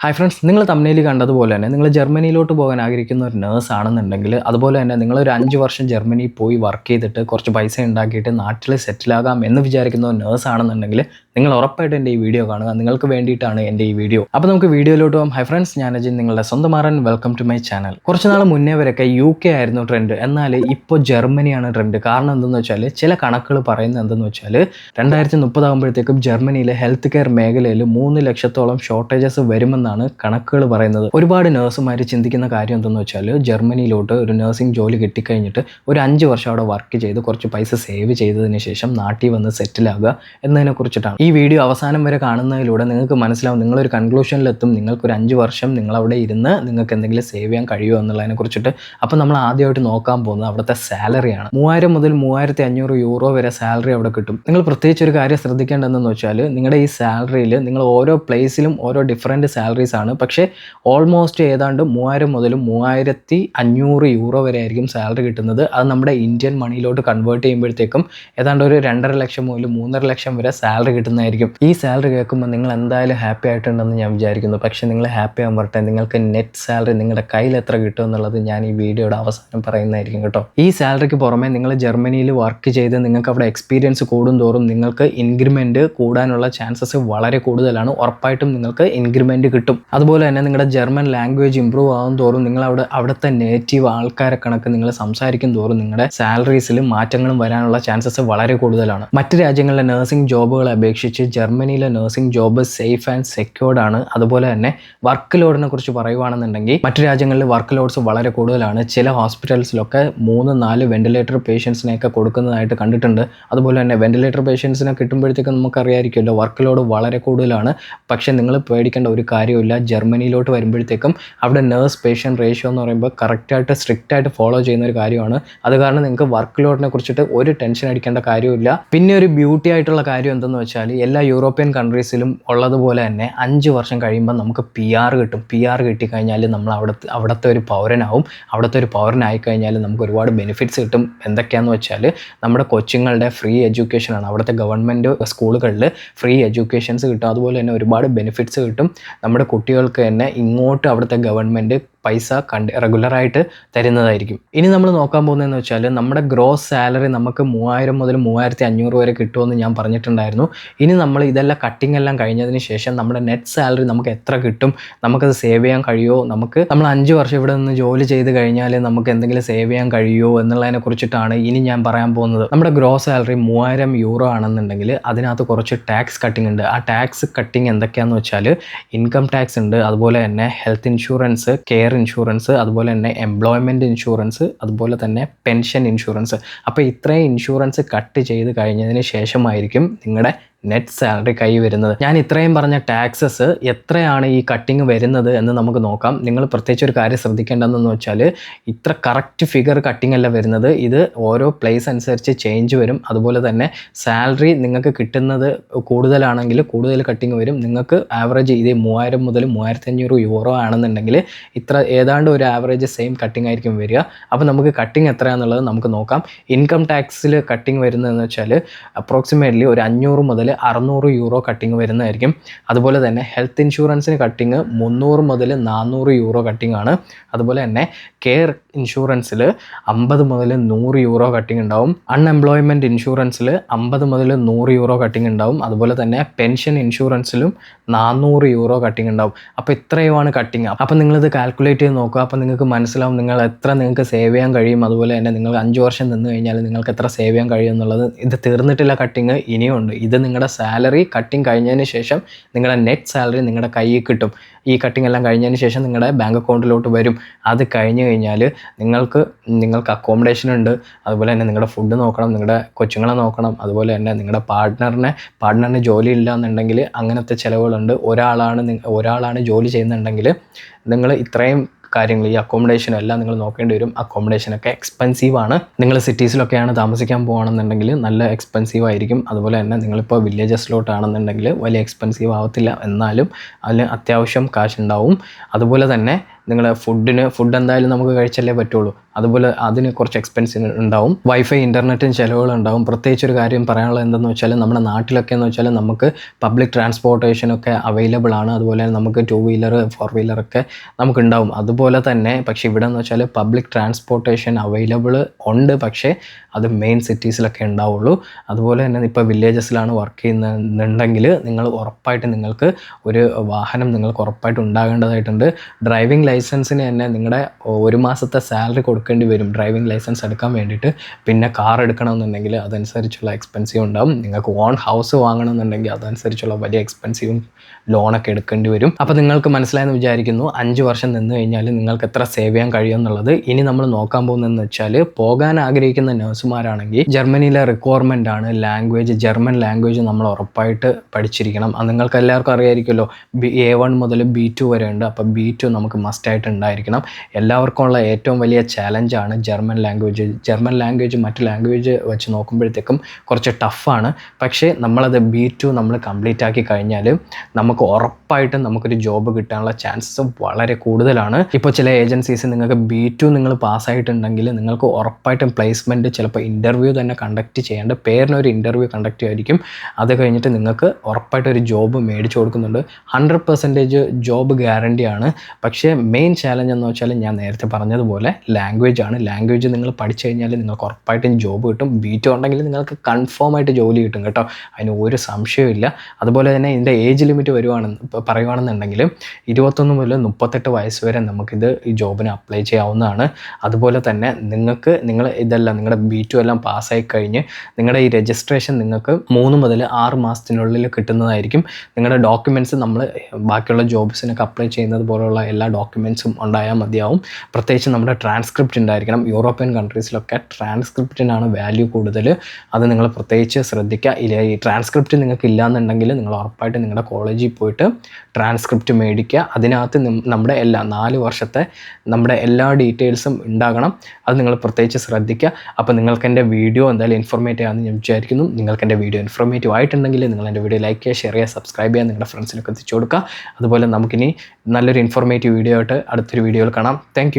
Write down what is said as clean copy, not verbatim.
Hi friends, നിങ്ങൾ തമ്മിൽ കണ്ടതുപോലെ തന്നെ നിങ്ങൾ ജർമ്മനിയിലോട്ട് പോകാൻ ആഗ്രഹിക്കുന്ന ഒരു നേഴ്സ് ആണെന്നുണ്ടെങ്കിൽ, അതുപോലെ തന്നെ നിങ്ങളൊരു 5 വർഷം ജർമ്മനിയിൽ പോയി വർക്ക് ചെയ്തിട്ട് കുറച്ച് പൈസ ഉണ്ടാക്കിയിട്ട് നാട്ടിൽ സെറ്റിലാകാം എന്ന് വിചാരിക്കുന്ന ഒരു നേഴ്സ് ആണെന്നുണ്ടെങ്കിൽ നിങ്ങൾ ഉറപ്പായിട്ട് എൻ്റെ ഈ വീഡിയോ കാണുക. നിങ്ങൾക്ക് വേണ്ടിയിട്ടാണ് എൻ്റെ ഈ വീഡിയോ. അപ്പോൾ നമുക്ക് വീഡിയോയിലോട്ട് പോകാം. ഹൈ ഫ്രണ്ട്സ്, ഞാൻ അജിൻ, നിങ്ങളുടെ സ്വന്തം Maran. Welcome to my channel. കുറച്ച് നാൾ മുന്നേ വരെയൊക്കെ UK ആയിരുന്നു ട്രെൻഡ്, എന്നാൽ ഇപ്പോൾ ജർമ്മനിയാണ് ട്രെൻഡ്. കാരണം എന്തെന്ന് വെച്ചാൽ, ചില കണക്കുകൾ പറയുന്നത് എന്തെന്ന് വെച്ചാൽ 2030 ആകുമ്പോഴത്തേക്കും ജർമ്മനിയിലെ ഹെൽത്ത് കെയർ മേഖലയിൽ 3 ലക്ഷത്തോളം ഷോർട്ടേജസ് വരുമെന്നാണ് കണക്കുകൾ പറയുന്നത്. ഒരുപാട് നഴ്സുമാർ ചിന്തിക്കുന്ന കാര്യം എന്തെന്ന് വെച്ചാൽ, ജർമ്മനിയിലോട്ട് ഒരു നഴ്സിംഗ് ജോലി കിട്ടിക്കഴിഞ്ഞിട്ട് ഒരു 5 വർഷം അവിടെ വർക്ക് ചെയ്ത് കുറച്ച് പൈസ സേവ് ചെയ്തതിന് ശേഷം നാട്ടിൽ വന്ന് സെറ്റിലാകുക എന്നതിനെ കുറിച്ചിട്ടാണ്. ഈ വീഡിയോ അവസാനം വരെ കാണുന്നതിലൂടെ നിങ്ങൾക്ക് മനസ്സിലാവും, നിങ്ങളൊരു കൺക്ലൂഷനിലെത്തും, നിങ്ങൾക്കൊരു 5 വർഷം നിങ്ങളവിടെ ഇരുന്ന് നിങ്ങൾക്ക് എന്തെങ്കിലും സേവ് ചെയ്യാൻ കഴിയുമോ എന്നുള്ളതിനെ കുറിച്ചിട്ട്. അപ്പോൾ നമ്മൾ ആദ്യമായിട്ട് നോക്കാൻ പോകുന്നത് അവിടുത്തെ സാലറിയാണ്. 3000 മുതൽ 3500 യൂറോ വരെ സാലറി അവിടെ കിട്ടും. നിങ്ങൾ പ്രത്യേകിച്ച് ഒരു കാര്യം ശ്രദ്ധിക്കേണ്ടതെന്ന് വെച്ചാൽ, നിങ്ങളുടെ ഈ സാലറിയിൽ നിങ്ങൾ ഓരോ പ്ലേസിലും ഓരോ ഡിഫറൻറ്റ് സാലറീസ് ആണ്. പക്ഷേ ഓൾമോസ്റ്റ് ഏതാണ്ട് 3000 മുതൽ 3500 യൂറോ വരെ ആയിരിക്കും സാലറി കിട്ടുന്നത്. അത് നമ്മുടെ ഇന്ത്യൻ മണിയിലോട്ട് കൺവേർട്ട് ചെയ്യുമ്പോഴത്തേക്കും ഏതാണ്ട് ഒരു 2.5 ലക്ഷം മുതൽ 3.5 ലക്ഷം വരെ സാലറി കിട്ടുന്നതായിരിക്കും. ഈ സാലറി കേൾക്കുമ്പോൾ നിങ്ങൾ എന്തായാലും ഹാപ്പി ആയിട്ടുണ്ടെന്ന് ഞാൻ വിചാരിക്കുന്നു. പക്ഷേ നിങ്ങൾ ഹാപ്പി ആകാൻ പറട്ടെ, നിങ്ങൾക്ക് നെറ്റ് സാലറി നിങ്ങളുടെ കയ്യിൽ എത്ര കിട്ടും എന്നുള്ളത് ഞാൻ ഈ വീഡിയോയുടെ അവസാനം പറയുന്നതായിരിക്കും കേട്ടോ. ഈ സാലറിക്ക് പുറമെ നിങ്ങൾ ജർമ്മനിയിൽ വർക്ക് ചെയ്ത് നിങ്ങൾക്ക് അവിടെ എക്സ്പീരിയൻസ് കൂടുന്തോറും നിങ്ങൾക്ക് ഇൻക്രിമെൻറ്റ് കൂടാനുള്ള ചാൻസസ് വളരെ കൂടുതലാണ്. ഉറപ്പായിട്ടും നിങ്ങൾക്ക് ഇൻക്രിമെൻറ്റ് കിട്ടും. അതുപോലെ തന്നെ നിങ്ങളുടെ ജർമ്മൻ ലാംഗ്വേജ് ഇമ്പ്രൂവ് ആകും തോറും നിങ്ങൾ അവിടുത്തെ നേറ്റീവ് ആൾക്കാരെ കണക്ക് നിങ്ങൾ സംസാരിക്കും തോറും നിങ്ങളുടെ സാലറീസിൽ മാറ്റങ്ങളും വരാനുള്ള ചാൻസസ് വളരെ കൂടുതലാണ്. മറ്റ് രാജ്യങ്ങളിലെ നഴ്സിംഗ് ജോബുകളെ അപേക്ഷിച്ച് ജർമ്മനിയിലെ nursing job safe and secured ആണ്. അതുപോലെ തന്നെ വർക്ക് ലോഡിനെ കുറിച്ച് പറയുവാണെന്നുണ്ടെങ്കിൽ മറ്റു രാജ്യങ്ങളിൽ വർക്ക് ലോഡ്സ് വളരെ കൂടുതലാണ്. ചില ഹോസ്പിറ്റൽസിലൊക്കെ 3-4 വെന്റിലേറ്റർ പേഷ്യൻസിനെയൊക്കെ കൊടുക്കുന്നതായിട്ട് കണ്ടിട്ടുണ്ട്. അതുപോലെ തന്നെ വെന്റിലേറ്റർ പേഷ്യൻസിനെ കിട്ടുമ്പോഴത്തേക്കും നമുക്കറിയാമായിരിക്കുമല്ലോ, വർക്ക് ലോഡ് വളരെ കൂടുതലാണ്. പക്ഷേ നിങ്ങൾ പേടിക്കേണ്ട ഒരു കാര്യമില്ല. ജർമ്മനിയിലോട്ട് വരുമ്പോഴത്തേക്കും അവിടെ നേഴ്സ് പേഷ്യൻ്റ് റേഷ്യോ എന്ന് പറയുമ്പോൾ കറക്റ്റായിട്ട് സ്ട്രിക്റ്റായിട്ട് ഫോളോ ചെയ്യുന്ന ഒരു കാര്യമാണ്. അത് കാരണം നിങ്ങൾക്ക് വർക്ക് ലോഡിനെ കുറിച്ചിട്ട് ഒരു ടെൻഷൻ അടിക്കേണ്ട കാര്യമില്ല. പിന്നെ ഒരു ബ്യൂട്ടി ആയിട്ടുള്ള കാര്യം എന്തെന്ന് വെച്ചാൽ, എല്ലാ യൂറോപ്യൻ കൺട്രീസിലും ഉള്ളതുപോലെ തന്നെ 5 വർഷം കഴിയുമ്പോൾ നമുക്ക് PR കിട്ടും. PR കിട്ടിക്കഴിഞ്ഞാൽ നമ്മൾ അവിടുത്തെ ഒരു പൗരനാവും. അവിടുത്തെ ഒരു പൗരനായി കഴിഞ്ഞാൽ നമുക്ക് ഒരുപാട് ബെനിഫിറ്റ്സ് കിട്ടും. എന്തൊക്കെയാണെന്ന് വെച്ചാൽ, നമ്മുടെ കൊച്ചുങ്ങളുടെ ഫ്രീ എഡ്യൂക്കേഷനാണ്. അവിടുത്തെ ഗവൺമെൻറ് സ്കൂളുകളിൽ ഫ്രീ എഡ്യൂക്കേഷൻസ് കിട്ടും. അതുപോലെ തന്നെ ഒരുപാട് ബെനിഫിറ്റ്സ് കിട്ടും. നമ്മുടെ കുട്ടികൾക്ക് തന്നെ ഇങ്ങോട്ട് അവിടുത്തെ ഗവൺമെൻറ് പൈസ റെഗുലറായിട്ട് തരുന്നതായിരിക്കും. ഇനി നമ്മൾ നോക്കാൻ പോകുന്നതെന്ന് വെച്ചാൽ, നമ്മുടെ ഗ്രോസ് സാലറി നമുക്ക് 3000 മുതൽ 3500 വരെ കിട്ടുമെന്ന് ഞാൻ പറഞ്ഞിട്ടുണ്ടായിരുന്നു. ഇനി നമ്മൾ ഇതെല്ലാം കട്ടിങ് എല്ലാം കഴിഞ്ഞതിന് ശേഷം നമ്മുടെ നെറ്റ് സാലറി നമുക്ക് എത്ര കിട്ടും, നമുക്കത് സേവ് ചെയ്യാൻ കഴിയുമോ, നമ്മൾ 5 വർഷം ഇവിടെ നിന്ന് ജോലി ചെയ്ത് കഴിഞ്ഞാൽ നമുക്ക് എന്തെങ്കിലും സേവ് ചെയ്യാൻ കഴിയുമോ എന്നുള്ളതിനെ കുറിച്ചിട്ടാണ് ഇനി ഞാൻ പറയാൻ പോകുന്നത്. നമ്മുടെ ഗ്രോസ് സാലറി 3000 യൂറോ ആണെന്നുണ്ടെങ്കിൽ അതിനകത്ത് കുറച്ച് ടാക്സ് കട്ടിങ് ഉണ്ട്. ആ ടാക്സ് കട്ടിങ് എന്തൊക്കെയാണെന്ന് വെച്ചാൽ, ഇൻകം ടാക്സ് ഉണ്ട്, അതുപോലെ തന്നെ ഹെൽത്ത് ഇൻഷുറൻസ്, കെയർ ഇൻഷുറൻസ്, അതുപോലെ തന്നെ എംപ്ലോയ്മെൻറ്റ് ഇൻഷുറൻസ്, അതുപോലെ തന്നെ പെൻഷൻ ഇൻഷുറൻസ്. അപ്പോൾ ഇത്രയും ഇൻഷുറൻസ് കട്ട് ചെയ്ത് കഴിഞ്ഞതിന് ശേഷമായിരിക്കും നിങ്ങളുടെ നെറ്റ് സാലറി കൈ വരുന്നത്. ഞാൻ ഇത്രയും പറഞ്ഞ ടാക്സസ് എത്രയാണ് ഈ കട്ടിങ് വരുന്നത് എന്ന് നമുക്ക് നോക്കാം. നിങ്ങൾ പ്രത്യേകിച്ച് ഒരു കാര്യം ശ്രദ്ധിക്കേണ്ടതെന്ന് വെച്ചാൽ, ഇത്ര കറക്റ്റ് ഫിഗർ കട്ടിങ് അല്ല വരുന്നത്. ഇത് ഓരോ പ്ലേസ് അനുസരിച്ച് ചേഞ്ച് വരും. അതുപോലെ തന്നെ സാലറി നിങ്ങൾക്ക് കിട്ടുന്നത് കൂടുതലാണെങ്കിൽ കൂടുതൽ കട്ടിങ് വരും. നിങ്ങൾക്ക് ആവറേജ് ഇത് 3000 മുതൽ 3500 യൂറോ ആണെന്നുണ്ടെങ്കിൽ ഇത്ര ഏതാണ്ട് ഒരു ആവറേജ് സെയിം കട്ടിങ് ആയിരിക്കും വരിക. അപ്പോൾ നമുക്ക് കട്ടിങ് എത്രയാണെന്നുള്ളത് നമുക്ക് നോക്കാം. ഇൻകം ടാക്സിൽ കട്ടിങ് വരുന്നതെന്ന് വെച്ചാൽ അപ്രോക്സിമേറ്റ്ലി ഒരു 500 മുതൽ 600 യൂറോ കട്ടിങ് വരുന്നതായിരിക്കും. അതുപോലെ തന്നെ ഹെൽത്ത് ഇൻഷുറൻസിന് കട്ടിങ് 300 മുതൽ 400 യൂറോ കട്ടിങ് ആണ്. അതുപോലെ തന്നെ കെയർ ഇൻഷുറൻസിൽ 50 മുതൽ 100 യൂറോ കട്ടിങ് ഉണ്ടാവും. അൺഎംപ്ലോയ്മെൻറ്റ് ഇൻഷുറൻസിൽ 50 മുതൽ 100 യൂറോ കട്ടിങ് ഉണ്ടാവും. അതുപോലെ തന്നെ പെൻഷൻ ഇൻഷുറൻസിലും 400 യൂറോ കട്ടിങ് ഉണ്ടാവും. അപ്പോൾ ഇത്രയുമാണ് കട്ടിങ്. അപ്പോൾ നിങ്ങളിത് കാൽക്കുലേറ്റ് ചെയ്ത് നോക്കുക. അപ്പോൾ നിങ്ങൾക്ക് മനസ്സിലാവും നിങ്ങൾക്ക് സേവ് ചെയ്യാൻ കഴിയും. അതുപോലെ തന്നെ നിങ്ങൾ 5 വർഷം നിന്ന് കഴിഞ്ഞാൽ നിങ്ങൾക്ക് എത്ര സേവ് ചെയ്യാൻ കഴിയും എന്നുള്ളത്. ഇത് തീർന്നിട്ടില്ല കട്ടിങ്, ഇനിയുണ്ട്. ഇത് നിങ്ങളുടെ സാലറി കട്ടിങ് കഴിഞ്ഞതിന് ശേഷം നിങ്ങളുടെ നെറ്റ് സാലറി നിങ്ങളുടെ കയ്യിൽ കിട്ടും. ഈ കട്ടിങ് എല്ലാം കഴിഞ്ഞതിന് ശേഷം നിങ്ങളുടെ ബാങ്ക് അക്കൗണ്ടിലോട്ട് വരും. അത് കഴിഞ്ഞ് കഴിഞ്ഞാൽ നിങ്ങൾക്ക് അക്കോമഡേഷൻ ഉണ്ട്. അതുപോലെ തന്നെ നിങ്ങളുടെ ഫുഡ് നോക്കണം, നിങ്ങളുടെ കൊച്ചുങ്ങളെ നോക്കണം. അതുപോലെ തന്നെ നിങ്ങളുടെ പാർട്ട്ണറിന് ജോലി ഇല്ല എന്നുണ്ടെങ്കിൽ അങ്ങനത്തെ ചിലവുകളുണ്ട്. ഒരാളാണ് ജോലി ചെയ്യുന്നുണ്ടെങ്കിൽ നിങ്ങൾ ഇത്രയും കാര്യങ്ങൾ, ഈ അക്കോമഡേഷനും എല്ലാം നിങ്ങൾ നോക്കേണ്ടി വരും. അക്കോമഡേഷനൊക്കെ എക്സ്പെൻസീവാണ്. നിങ്ങൾ സിറ്റീസിലൊക്കെയാണ് താമസിക്കാൻ പോകുകയാണെന്നുണ്ടെങ്കിൽ നല്ല എക്സ്പെൻസീവ് ആയിരിക്കും. അതുപോലെ തന്നെ നിങ്ങളിപ്പോൾ വില്ലേജസിലോട്ടാണെന്നുണ്ടെങ്കിൽ വലിയ എക്സ്പെൻസീവ് ആവത്തില്ല, എന്നാലും അതിന് അത്യാവശ്യം കാശുണ്ടാവും. അതുപോലെ തന്നെ നിങ്ങളെ ഫുഡ് എന്തായാലും നമുക്ക് കഴിച്ചല്ലേ പറ്റുള്ളൂ. അതുപോലെ അതിന് കുറച്ച് എക്സ്പെൻസ് ഉണ്ടാവും. വൈഫൈ ഇൻ്റർനെറ്റും ചിലവുകളുണ്ടാവും. പ്രത്യേകിച്ച് ഒരു കാര്യം പറയാനുള്ളത് എന്തെന്ന് വെച്ചാൽ നമ്മുടെ നാട്ടിലൊക്കെ എന്ന് വെച്ചാൽ നമുക്ക് പബ്ലിക് ട്രാൻസ്പോർട്ടേഷനൊക്കെ അവൈലബിൾ ആണ്. അതുപോലെ നമുക്ക് 2 വീലർ 4 വീലറൊക്കെ നമുക്കുണ്ടാവും. അതുപോലെ തന്നെ പക്ഷേ ഇവിടെ എന്ന് വെച്ചാൽ പബ്ലിക് ട്രാൻസ്പോർട്ടേഷൻ അവൈലബിൾ ഉണ്ട്, പക്ഷേ അത് മെയിൻ സിറ്റീസിലൊക്കെ ഉണ്ടാവുള്ളൂ. അതുപോലെ തന്നെ ഇപ്പോൾ വില്ലേജസിലാണ് വർക്ക് ചെയ്യുന്നുണ്ടെങ്കിൽ നിങ്ങൾ ഉറപ്പായിട്ട് നിങ്ങൾക്ക് ഒരു വാഹനം നിങ്ങൾക്ക് ഉറപ്പായിട്ട് ഉണ്ടാകേണ്ടതായിട്ടുണ്ട്. ഡ്രൈവിംഗ് ലൈസൻസിന് തന്നെ നിങ്ങളുടെ 1 മാസത്തെ സാലറി കൊടുക്കേണ്ടി വരും ഡ്രൈവിംഗ് ലൈസൻസ് എടുക്കാൻ വേണ്ടിയിട്ട്. പിന്നെ കാർ എടുക്കണമെന്നുണ്ടെങ്കിൽ അതനുസരിച്ചുള്ള എക്സ്പെൻസീവ് ഉണ്ടാവും. നിങ്ങൾക്ക് ഓൺ ഹൗസ് വാങ്ങണമെന്നുണ്ടെങ്കിൽ അതനുസരിച്ചുള്ള വലിയ എക്സ്പെൻസീവും ലോണൊക്കെ എടുക്കേണ്ടി വരും. അപ്പോൾ നിങ്ങൾക്ക് മനസ്സിലായെന്ന് വിചാരിക്കുന്നു 5 വർഷം നിന്ന് കഴിഞ്ഞാൽ നിങ്ങൾക്ക് എത്ര സേവ് ചെയ്യാൻ കഴിയുമെന്നുള്ളത്. ഇനി നമ്മൾ നോക്കാൻ പോകുന്നതെന്ന് വെച്ചാൽ പോകാൻ ആഗ്രഹിക്കുന്ന നഴ്സുമാരാണെങ്കിൽ ജർമ്മനിയിലെ റിക്വയർമെൻ്റ് ആണ് ലാംഗ്വേജ്. ജർമ്മൻ ലാംഗ്വേജ് നമ്മൾ ഉറപ്പായിട്ട് പഠിച്ചിരിക്കണം. അത് നിങ്ങൾക്ക് എല്ലാവർക്കും അറിയായിരിക്കുമല്ലോ. A1 മുതൽ B2 വരെ ഉണ്ട്. അപ്പോൾ B2 നമുക്ക് മസ്റ്റായിട്ട് ഉണ്ടായിരിക്കണം. എല്ലാവർക്കും ഉള്ള ഏറ്റവും വലിയ ചാലഞ്ചാണ് ജർമ്മൻ ലാംഗ്വേജ്. ജർമ്മൻ ലാംഗ്വേജ് മറ്റ് ലാംഗ്വേജ് വെച്ച് നോക്കുമ്പോഴത്തേക്കും കുറച്ച് ടഫാണ്. പക്ഷേ നമ്മളത് B2 നമ്മൾ കംപ്ലീറ്റ് ആക്കി കഴിഞ്ഞാൽ നമുക്ക് ഉറപ്പായിട്ടും നമുക്കൊരു ജോബ് കിട്ടാനുള്ള ചാൻസസ് വളരെ കൂടുതലാണ്. ഇപ്പോൾ ചില ഏജൻസീസ് നിങ്ങൾക്ക് B2 നിങ്ങൾ പാസ്സായിട്ടുണ്ടെങ്കിൽ നിങ്ങൾക്ക് ഉറപ്പായിട്ടും പ്ലേസ്മെൻറ്റ് ചിലപ്പോൾ ഇൻ്റർവ്യൂ തന്നെ കണ്ടക്ട് ചെയ്യേണ്ട പേരിനൊരു ഇൻ്റർവ്യൂ കണ്ടക്ട് ചെയ്യുമായിരിക്കും. അത് കഴിഞ്ഞിട്ട് നിങ്ങൾക്ക് ഉറപ്പായിട്ടൊരു ജോബ് മേടിച്ചു കൊടുക്കുന്നുണ്ട്. 100% ജോബ് ഗ്യാരണ്ടിയാണ്. പക്ഷേ മെയിൻ ചാലഞ്ച് എന്ന് വെച്ചാൽ ഞാൻ നേരത്തെ പറഞ്ഞതുപോലെ ലാംഗ്വേജ് ആണ്. ലാംഗ്വേജ് നിങ്ങൾ പഠിച്ചു കഴിഞ്ഞാൽ നിങ്ങൾക്ക് ഉറപ്പായിട്ടും ജോബ് കിട്ടും. B2 ഉണ്ടെങ്കിൽ നിങ്ങൾക്ക് കൺഫേം ആയിട്ട് ജോലി കിട്ടും കേട്ടോ, അതിന് ഒരു സംശയമില്ല. അതുപോലെ തന്നെ ഇതിൻ്റെ ഏജ് ലിമിറ്റ് പറയുകയാണെന്നുണ്ടെങ്കിൽ 21 മുതൽ 38 വയസ്സ് വരെ ഈ ജോബിന് അപ്ലൈ ചെയ്യാവുന്നതാണ്. അതുപോലെ തന്നെ നിങ്ങളുടെ B2 എല്ലാം പാസ്സായി കഴിഞ്ഞ് നിങ്ങളുടെ ഈ രജിസ്ട്രേഷൻ നിങ്ങൾക്ക് 3 മുതൽ 6 മാസത്തിനുള്ളിൽ കിട്ടുന്നതായിരിക്കും. നിങ്ങളുടെ ഡോക്യുമെൻറ്റ്സ് നമ്മൾ ബാക്കിയുള്ള ജോബ്സിനൊക്കെ അപ്ലൈ ചെയ്യുന്നത് പോലുള്ള എല്ലാ ഡോക്യുമെൻറ്റ്സും ഉണ്ടായാൽ മതിയാവും. പ്രത്യേകിച്ച് നമ്മുടെ ട്രാൻസ്ക്രിപ്റ്റ് ഉണ്ടായിരിക്കണം. യൂറോപ്യൻ കൺട്രീസിലൊക്കെ ട്രാൻസ്ക്രിപ്റ്റിനാണ് വാല്യൂ കൂടുതൽ. അത് നിങ്ങൾ പ്രത്യേകിച്ച് ശ്രദ്ധിക്കുക. ഈ ട്രാൻസ്ക്രിപ്റ്റ് നിങ്ങൾക്ക് ഇല്ലയെന്നുണ്ടെങ്കിൽ നിങ്ങൾ ഉറപ്പായിട്ട് നിങ്ങളുടെ കോളേജിൽ പോയിട്ട് ട്രാൻസ്ക്രിപ്റ്റ് മേടിക്കുക. അതിനകത്ത് നമ്മുടെ 4 വർഷത്തെ നമ്മുടെ എല്ലാ ഡീറ്റെയിൽസും ഉണ്ടാകണം. അത് നിങ്ങൾ പ്രത്യേകിച്ച് ശ്രദ്ധിക്കുക. അപ്പോൾ നിങ്ങൾക്ക് എൻ്റെ വീഡിയോ എന്തായാലും ഇൻഫോർമേറ്റീവ് ആണെന്ന് ഞാൻ വിചാരിക്കുന്നു. നിങ്ങൾക്ക് എൻ്റെ വീഡിയോ ഇൻഫോർമേറ്റീവ് ആയിട്ടുണ്ടെങ്കിൽ നിങ്ങൾ എൻ്റെ വീഡിയോ ലൈക്ക് ചെയ്യുക, ഷെയർ ചെയ്യുക, സബ്സ്ക്രൈബ് ചെയ്യുക, നിങ്ങളുടെ ഫ്രണ്ട്സിനൊക്കെ എത്തിച്ചു കൊടുക്കുക. അതുപോലെ നമുക്കിനി നല്ലൊരു ഇൻഫോർമേറ്റീവ് വീഡിയോ ആയിട്ട് അടുത്തൊരു വീഡിയോയിൽ കാണാം. താങ്ക്